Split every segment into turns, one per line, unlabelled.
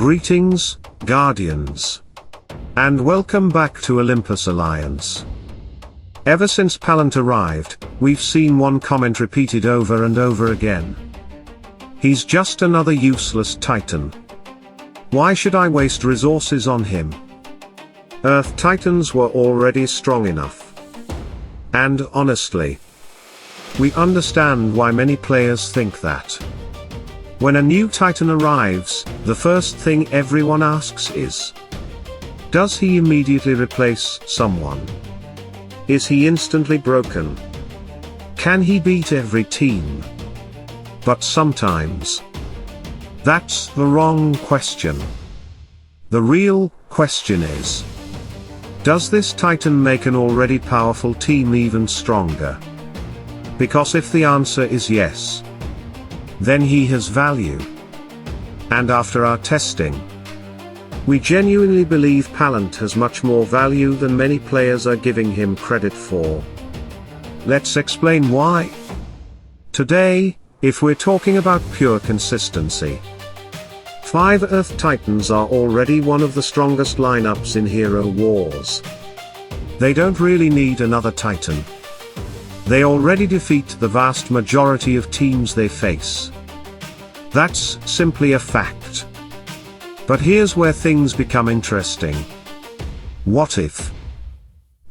Greetings, Guardians. And welcome back to Olympus Alliance. Ever since Pallant arrived, we've seen one comment repeated over and over again. He's just another useless Titan. Why should I waste resources on him? Earth Titans were already strong enough. And honestly, we understand why many players think that. When a new Titan arrives, the first thing everyone asks is, does he immediately replace someone? Is he instantly broken? Can he beat every team? But sometimes, that's the wrong question. The real question is, does this Titan make an already powerful team even stronger? Because if the answer is yes, then he has value. And after our testing, we genuinely believe Pallant has much more value than many players are giving him credit for. Let's explain why. Today, if we're talking about pure consistency, 5 Earth Titans are already one of the strongest lineups in Hero Wars. They don't really need another Titan. They already defeat the vast majority of teams they face. That's simply a fact. But here's where things become interesting. What if,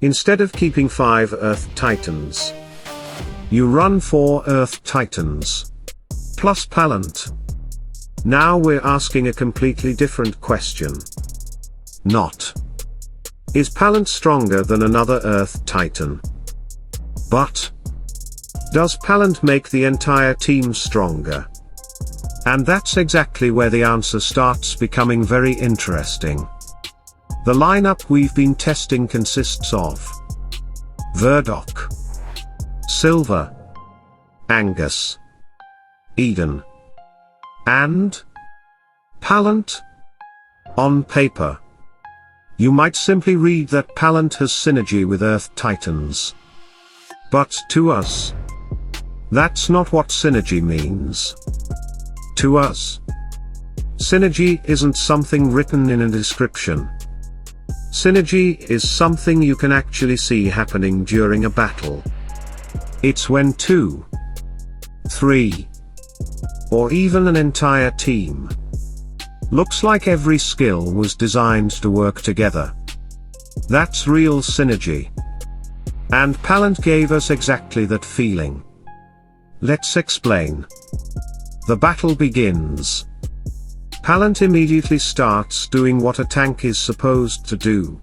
instead of keeping 5 Earth Titans, you run 4 Earth Titans, plus Pallant? Now we're asking a completely different question. Not, is Pallant stronger than another Earth Titan? But, does Pallant make the entire team stronger? And that's exactly where the answer starts becoming very interesting. The lineup we've been testing consists of Verdoc, Sylva, Angus, Eden, and Pallant. On paper, you might simply read that Pallant has synergy with Earth Titans. But to us, that's not what synergy means. To us, synergy isn't something written in a description. Synergy is something you can actually see happening during a battle. It's when 2, 3, or even an entire team looks like every skill was designed to work together. That's real synergy. And Pallant gave us exactly that feeling. Let's explain. The battle begins. Pallant immediately starts doing what a tank is supposed to do.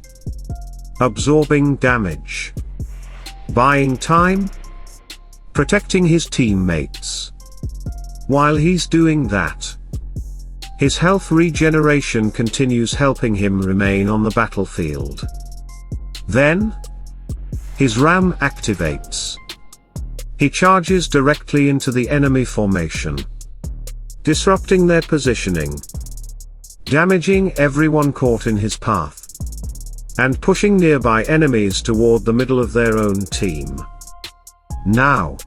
Absorbing damage. Buying time. Protecting his teammates. While he's doing that, his health regeneration continues, helping him remain on the battlefield. Then, his ram activates. He charges directly into the enemy formation, disrupting their positioning, damaging everyone caught in his path, and pushing nearby enemies toward the middle of their own team. Now,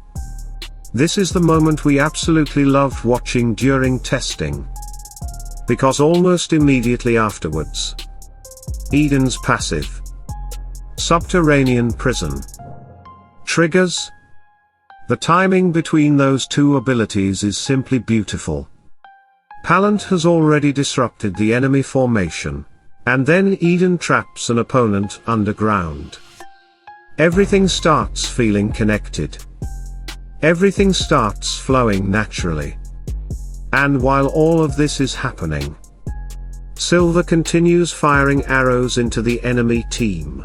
this is the moment we absolutely loved watching during testing. Because almost immediately afterwards, Eden's passive, Subterranean Prison, triggers. The timing between those two abilities is simply beautiful. Pallant has already disrupted the enemy formation, and then Eden traps an opponent underground. Everything starts feeling connected. Everything starts flowing naturally. And while all of this is happening, Sylva continues firing arrows into the enemy team.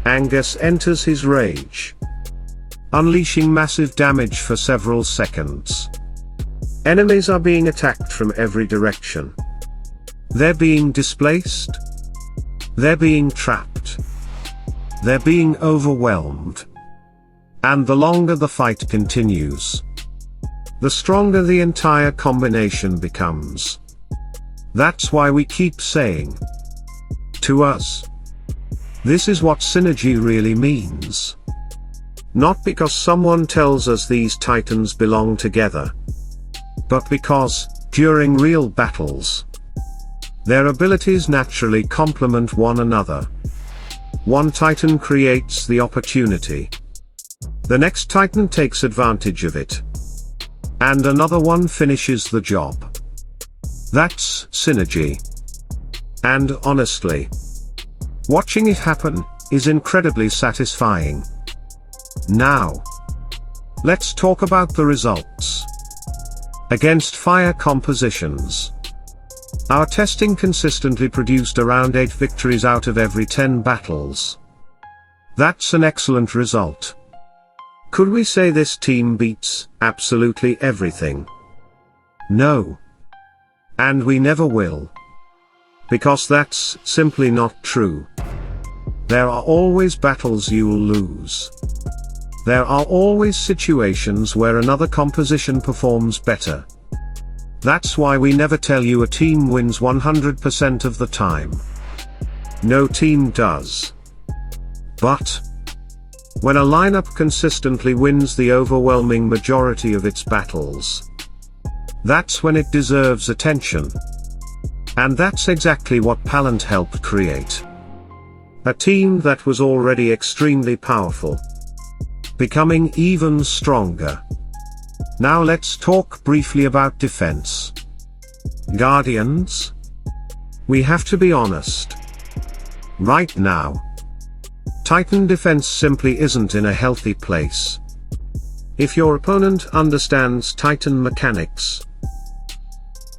Angus enters his rage, unleashing massive damage for several seconds. Enemies are being attacked from every direction. They're being displaced. They're being trapped. They're being overwhelmed. And the longer the fight continues, the stronger the entire combination becomes. That's why we keep saying, to us, this is what synergy really means. Not because someone tells us these Titans belong together, but because, during real battles, Their abilities naturally complement one another. One Titan creates the opportunity. The next Titan takes advantage of it. And another one finishes the job. That's synergy. And honestly, watching it happen is incredibly satisfying. Now, let's talk about the results. Against fire compositions, our testing consistently produced around 8 victories out of every 10 battles. That's an excellent result. Could we say this team beats absolutely everything? No. And we never will. Because that's simply not true. There are always battles you'll lose. There are always situations where another composition performs better. That's why we never tell you a team wins 100% of the time. No team does. But when a lineup consistently wins the overwhelming majority of its battles, that's when it deserves attention. And that's exactly what Pallant helped create. A team that was already extremely powerful, becoming even stronger. Now let's talk briefly about defense. Guardians? We have to be honest. Right now, Titan defense simply isn't in a healthy place. If your opponent understands Titan mechanics,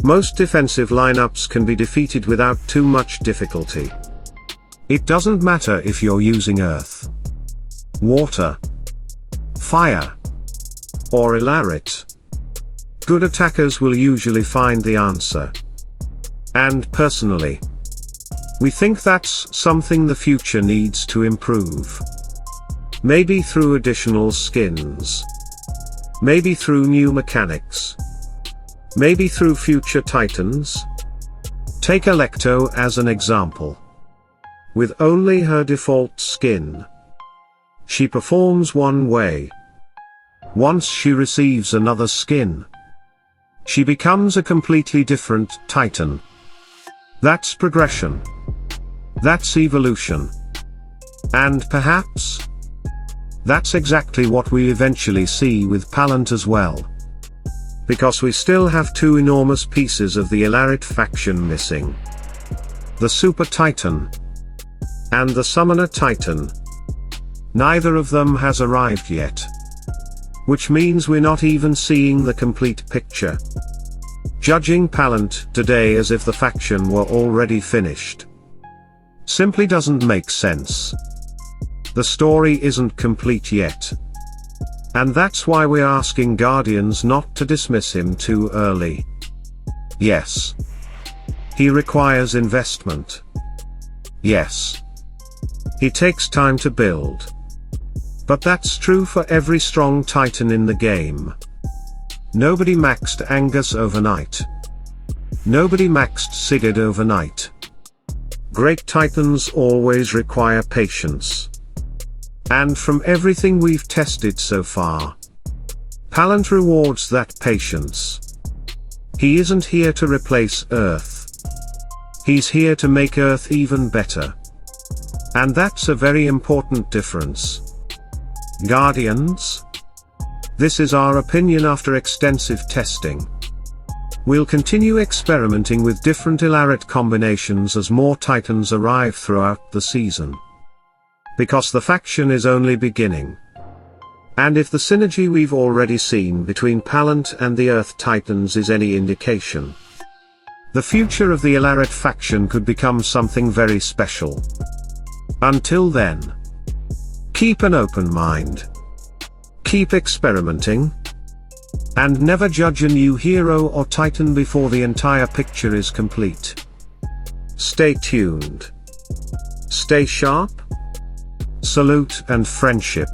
most defensive lineups can be defeated without too much difficulty. It doesn't matter if you're using earth, water, fire, or Elarite. Good attackers will usually find the answer. And personally, we think that's something the future needs to improve. Maybe through additional skins. Maybe through new mechanics. Maybe through future Titans. Take Electo as an example. With only her default skin, she performs one way. Once she receives another skin, she becomes a completely different Titan. That's progression. That's evolution. And perhaps, that's exactly what we eventually see with Pallant as well. Because we still have 2 enormous pieces of the Elarite faction missing. The Super Titan and the Summoner Titan. Neither of them has arrived yet. Which means we're not even seeing the complete picture. Judging Pallant today as if the faction were already finished simply doesn't make sense. The story isn't complete yet. And that's why we're asking Guardians not to dismiss him too early. Yes, he requires investment. Yes, he takes time to build. But that's true for every strong Titan in the game. Nobody maxed Angus overnight. Nobody maxed Sigurd overnight. Great Titans always require patience. And from everything we've tested so far, Pallant rewards that patience. He isn't here to replace Earth. He's here to make Earth even better. And that's a very important difference. Guardians? This is our opinion after extensive testing. We'll continue experimenting with different Elarite combinations as more Titans arrive throughout the season. Because the faction is only beginning. And if the synergy we've already seen between Pallant and the Earth Titans is any indication, the future of the Elarite faction could become something very special. Until then, keep an open mind. Keep experimenting. And never judge a new hero or Titan before the entire picture is complete. Stay tuned. Stay sharp. Salute and friendship.